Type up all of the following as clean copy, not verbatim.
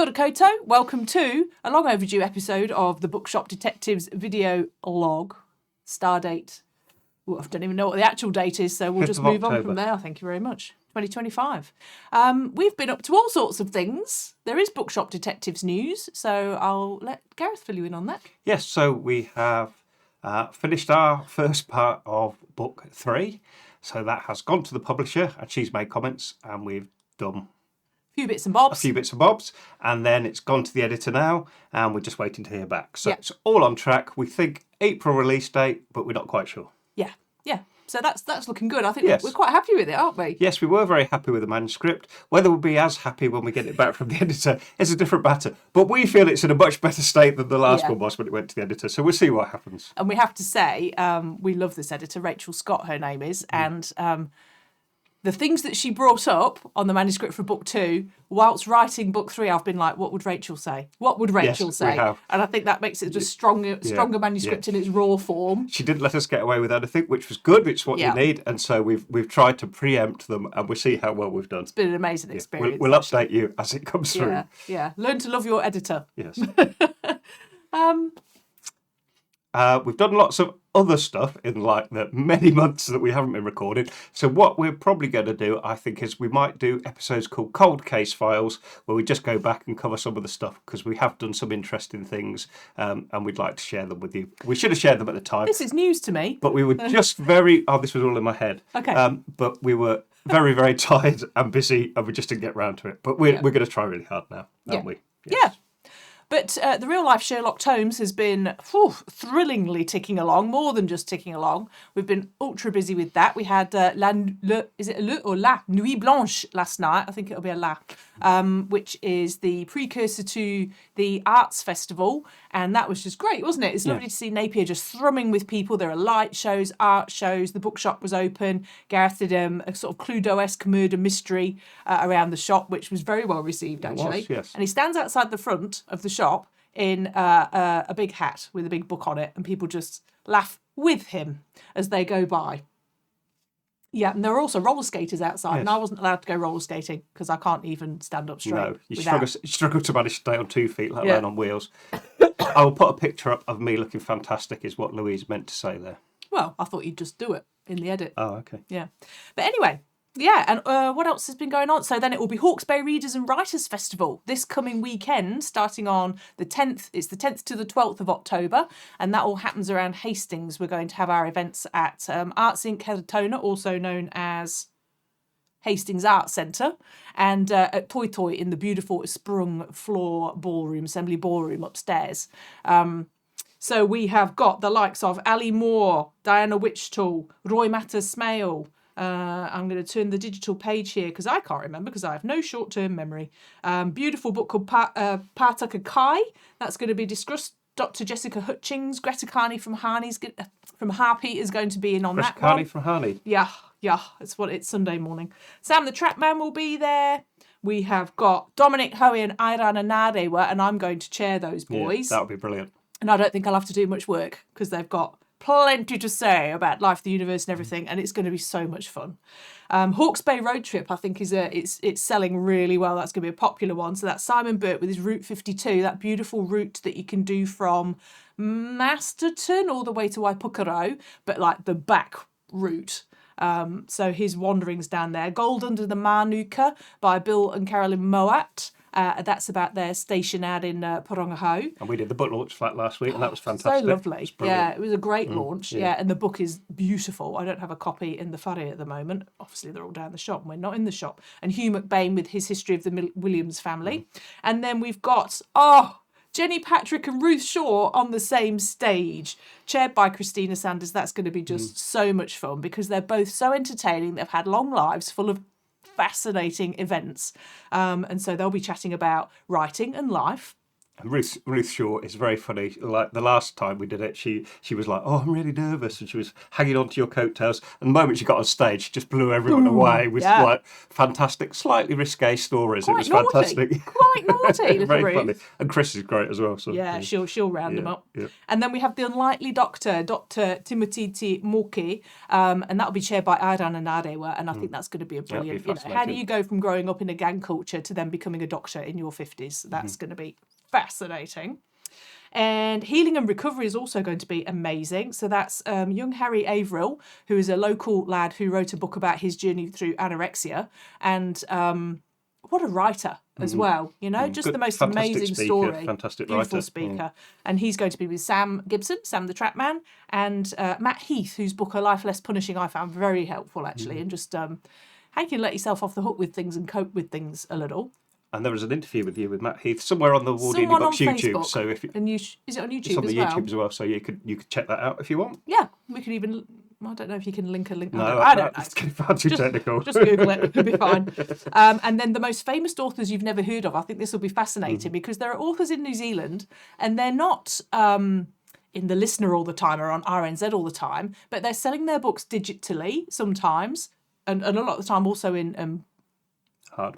Kia ora koutou. Welcome to a long overdue episode of the Bookshop Detectives video log. Stardate. Well, I don't even know what the actual date is, so we'll just move on from there. Thank you very much. 2025. We've been up to all sorts of things. There is Bookshop Detectives news, so I'll let Gareth fill you in on that. Yes, so we have finished our first part of book 3. So that has gone to the publisher, and she's made comments, and we've done a few bits and bobs, and then it's gone to the editor now, and we're just waiting to hear back. So It's all on track. We think April release date, but we're not quite sure. Yeah. So that's looking good. I think we're quite happy with it, aren't we? Yes, we were very happy with the manuscript. Whether we'll be as happy when we get it back from the editor is a different matter. But we feel it's in a much better state than the last one was when it went to the editor. So we'll see what happens. And we have to say, we love this editor, Rachel Scott, her name is, and the things that she brought up on the manuscript for book 2, whilst writing book 3, I've been like, what would Rachel say? What would Rachel say? We have. And I think that makes it a stronger manuscript in its raw form. She didn't let us get away with anything, which was good, which is what you need. And so we've tried to preempt them, and we'll see how well we've done. It's been an amazing experience. We'll update you as it comes through. Yeah. Learn to love your editor. Yes. We've done lots of other stuff in like the many months that we haven't been recording. So what we're probably going to do, I think, is we might do episodes called Cold Case Files, where we just go back and cover some of the stuff, because we have done some interesting things, and we'd like to share them with you. We should have shared them at the time. This is news to me. But we were just this was all in my head. Okay. But we were very, very tired and busy, and we just didn't get round to it. But we're going to try really hard now, aren't we? Yes. Yeah. But the real-life Sherlock Holmes has been thrillingly ticking along, more than just ticking along. We've been ultra busy with that. We had La Nuit Blanche last night. I think it'll be a La, which is the precursor to the Arts Festival. And that was just great, wasn't it? It's lovely to see Napier just thrumming with people. There are light shows, art shows. The bookshop was open. Gareth did a sort of Cluedo-esque murder mystery around the shop, which was very well received, actually. It was, yes. And he stands outside the front of the shop in a big hat with a big book on it, and people just laugh with him as they go by. Yeah, and there are also roller skaters outside, and I wasn't allowed to go roller skating because I can't even stand up straight. No, you struggle to manage to stay on 2 feet, let alone on wheels. I will put a picture up of me looking fantastic, is what Louise meant to say there. Well, I thought you'd just do it in the edit. Oh, okay. Yeah. But anyway, and what else has been going on? So then it will be Hawke's Bay Readers and Writers Festival this coming weekend, starting on the 10th. It's the 10th to the 12th of October, and that all happens around Hastings. We're going to have our events at Arts Inc. Heratona, also known as Hastings Arts Centre, and at Toy Toy in the beautiful Sprung Floor Ballroom, Assembly Ballroom upstairs. So we have got the likes of Ali Moore, Diana Witchtool, Roy Matter-Smale. I'm going to turn the digital page here because I can't remember because I have no short-term memory. Beautiful book called Partaka Kai. That's going to be discussed. Dr. Jessica Hutchings, Greta Carney from Harpy is going to be in on Greta that one. Carney from Harney. Yeah. It's Sunday morning. Sam the Trapman will be there. We have got Dominic Hoey and Irana Nadewa, and I'm going to chair those boys. Yeah, that would be brilliant. And I don't think I'll have to do much work because they've got plenty to say about life, the universe, and everything, and it's going to be so much fun. Hawke's Bay Road Trip, I think, it's selling really well. That's going to be a popular one. So that's Simon Burt with his Route 52, that beautiful route that you can do from Masterton all the way to Waipukaro, but like the back route. So his wanderings down there. Gold Under the Manuka by Bill and Carolyn Moat. That's about their station out in Porongahau. And we did the book launch for that last week, and that was fantastic. So lovely. It was a great launch. Yeah, and the book is beautiful. I don't have a copy in the whare at the moment. Obviously, they're all down the shop, and we're not in the shop. And Hugh McBain with his History of the Williams family. And then we've got, Jenny Patrick and Ruth Shaw on the same stage, chaired by Christina Sanders. That's going to be just so much fun because they're both so entertaining. They've had long lives full of fascinating events. And so they'll be chatting about writing and life. And Ruth Shaw is very funny. Like the last time we did it, she was like, "Oh, I'm really nervous," and she was hanging onto your coattails. And the moment she got on stage, she just blew everyone away with Yeah. like fantastic, slightly risque stories. Quite it was naughty. fantastic, Quite naughty, little very Ruth. funny. And Chris is great as well. So Yeah, she'll round them up. yeah. And then we have the Unlikely Doctor, Dr. Timothy Moki, and that'll be chaired by Aidan and Nadewa, and I think that's going to be a brilliant. How do fascinating. you go from growing up in a gang culture to then becoming a doctor in your 50s? That's going to be fascinating. And Healing and Recovery is also going to be amazing. So that's young Harry Averill, who is a local lad who wrote a book about his journey through anorexia. And what a writer as well, just Good, the most fantastic amazing speaker, story. fantastic Beautiful writer. speaker. And he's going to be with Sam Gibson, Sam the Trap Man, and Matt Heath, whose book A Life Less Punishing I found very helpful, actually, and just how you can let yourself off the hook with things and cope with things a little. And there was an interview with you with Matt Heath somewhere on the Wardini Someone Books on YouTube. Facebook. So if is it on YouTube it's on as the well? YouTube as well, so you could check that out if you want. Yeah, we could even. I don't know if you can link a link. No, I don't know. It's getting far too technical. Just Google it; it'll be fine. And then the most famous authors you've never heard of. I think this will be fascinating because there are authors in New Zealand, and they're not in the Listener all the time or on RNZ all the time, but they're selling their books digitally sometimes, and a lot of the time also in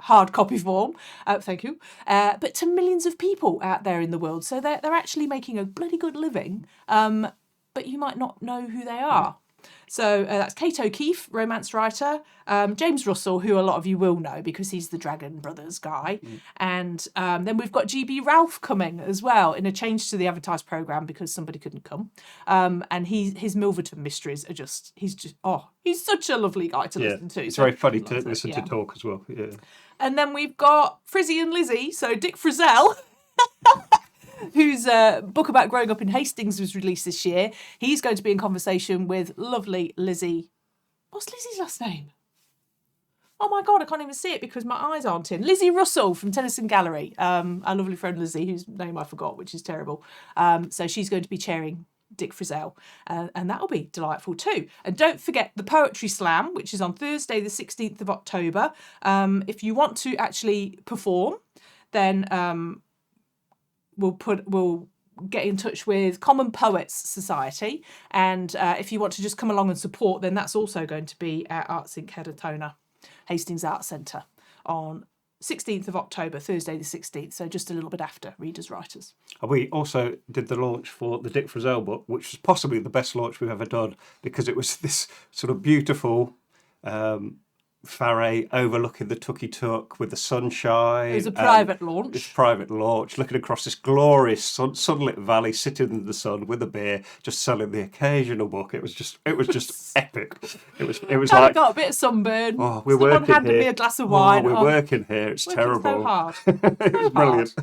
hard copy form. Thank you. But to millions of people out there in the world, so they're actually making a bloody good living. But you might not know who they are. So that's Kate O'Keefe, romance writer, James Russell, who a lot of you will know because he's the Dragon Brothers guy, and then we've got GB Ralph coming as well in a change to the advertised programme because somebody couldn't come, and his Milverton mysteries are he's such a lovely guy to listen to. It's so very funny to listen to talk as well. Yeah. And then we've got Frizzy and Lizzie, so Dick Frizzell. Whose book about growing up in Hastings was released this year. He's going to be in conversation with lovely Lizzie. What's Lizzie's last name? Oh my God, I can't even see it because my eyes aren't in. Lizzie Russell from Tennyson Gallery. Our lovely friend Lizzie, whose name I forgot, which is terrible. So she's going to be chairing Dick Frizzell, and that'll be delightful too. And don't forget the Poetry Slam, which is on Thursday the 16th of October. If you want to actually perform, then we'll get in touch with Common Poets Society, and if you want to just come along and support, then that's also going to be at Arts in Cadatona, Hastings Arts Centre, on 16th of October, Thursday the 16th, so just a little bit after Readers Writers. We also did the launch for the Dick Frizzell book, which was possibly the best launch we've ever done because it was this sort of beautiful Faray overlooking the Tukey Tuk with the sunshine. It was a private launch. This private launch, looking across this glorious sunlit valley, sitting in the sun with a beer, just selling the occasional book. It was just epic. It was I like got a bit of sunburn. oh, we're Someone working handed here. me a glass of wine. We're working here. It's working terrible. so hard. It was brilliant.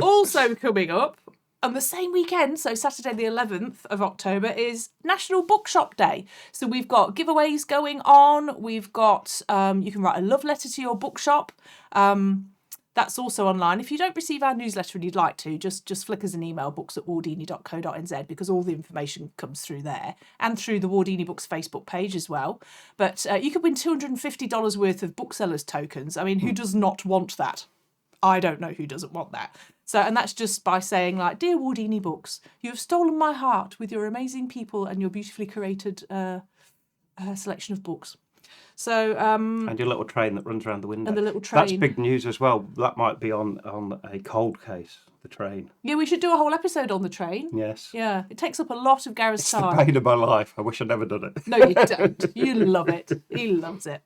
Also coming up on the same weekend, so Saturday the 11th of October, is National Bookshop Day. So we've got giveaways going on. We've got, you can write a love letter to your bookshop. That's also online. If you don't receive our newsletter and you'd like to, just flick us an email, books@wardini.co.nz, because all the information comes through there and through the Wardini Books Facebook page as well. But you could win $250 worth of booksellers tokens. I mean, who does not want that? I don't know who doesn't want that. So, and that's just by saying, like, dear Wardini Books, you have stolen my heart with your amazing people and your beautifully curated selection of books. So, and your little train that runs around the window. And the little train. That's big news as well. That might be on a cold case, the train. Yeah, we should do a whole episode on the train. Yes. Yeah, it takes up a lot of Gareth's It's time. the pain of my life. I wish I'd never done it. No, you don't. You love it. He loves it.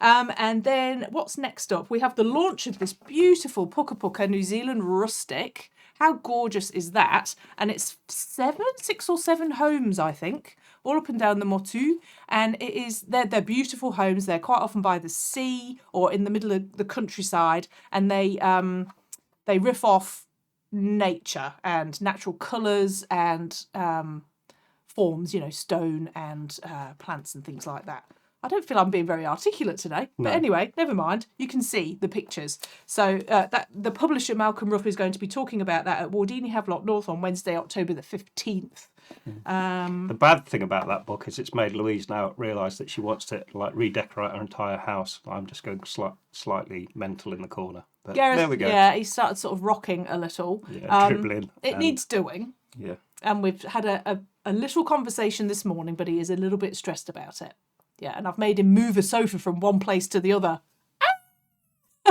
And then what's next up? We have the launch of this beautiful Puka Puka New Zealand rustic. How gorgeous is that? And it's 6 or 7 homes, I think, all up and down the Motu. And it is they're beautiful homes. They're quite often by the sea or in the middle of the countryside, and they riff off nature and natural colours and forms, stone and plants and things like that. I don't feel I'm being very articulate today. No. But anyway, never mind. You can see the pictures. So that the publisher, Malcolm Ruff, is going to be talking about that at Wardini Havelock North on Wednesday, October the 15th. The bad thing about that book is it's made Louise now realise that she wants to like redecorate her entire house. I'm just going slightly mental in the corner. But Gareth, there we go. yeah, he started sort of rocking a little. Dribbling. It needs doing. Yeah. And we've had a little conversation this morning, but he is a little bit stressed about it. Yeah, and I've made him move a sofa from one place to the other.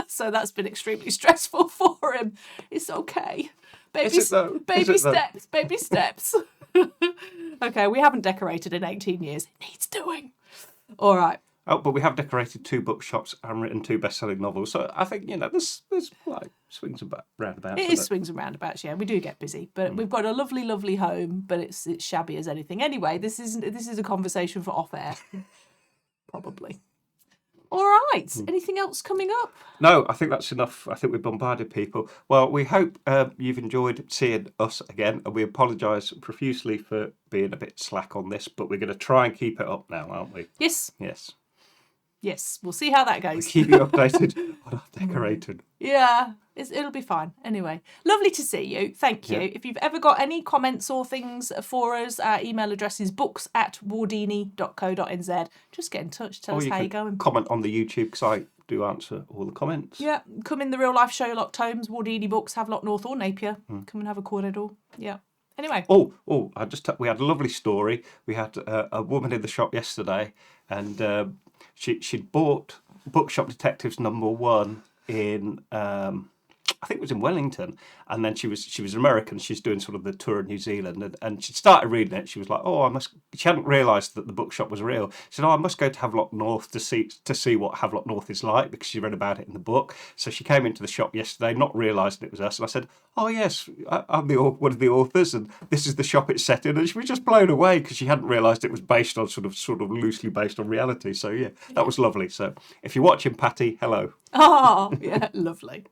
So that's been extremely stressful for him. It's okay. Baby steps. Okay, we haven't decorated in 18 years. It needs doing. All right. Oh, but we have decorated 2 bookshops and written 2 best-selling novels. So I think, there's like swings and roundabouts. It is swings and roundabouts, yeah. We do get busy, but we've got a lovely, lovely home, but it's shabby as anything. Anyway, this is a conversation for off air. Probably. All right. Anything else coming up? No, I think that's enough. I think we've bombarded people. Well, we hope you've enjoyed seeing us again, and we apologise profusely for being a bit slack on this, but we're going to try and keep it up now, aren't we? Yes. Yes. We'll see how that goes. We'll keep you updated on our decorating. Yeah, it'll be fine. Anyway, lovely to see you. Thank you. Yeah. If you've ever got any comments or things for us, our email address is books@wardini.co.nz. Just get in touch. Tell us how you're going. Comment on the YouTube, because I do answer all the comments. Yeah, come in the real life Sherlock Holmes, Wardini Books, Havelock North or Napier. Come and have a corridor. Yeah. Anyway. We had a lovely story. We had a woman in the shop yesterday, and she'd bought Bookshop Detectives #1 in I think it was in Wellington, and then she was American. She's doing sort of the tour of New Zealand, and she started reading it. She was like, she hadn't realised that the bookshop was real. She said, I must go to Havelock North to see what Havelock North is like, because she read about it in the book. So she came into the shop yesterday, not realising it was us, and I said, oh yes, I'm one of the authors, and this is the shop it's set in, and she was just blown away because she hadn't realised it was based on sort of loosely based on reality. So yeah, that was lovely. So if you're watching, Patty, hello. Oh, yeah, lovely.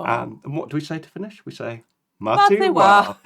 And what do we say to finish? We say, Mate Mate wa.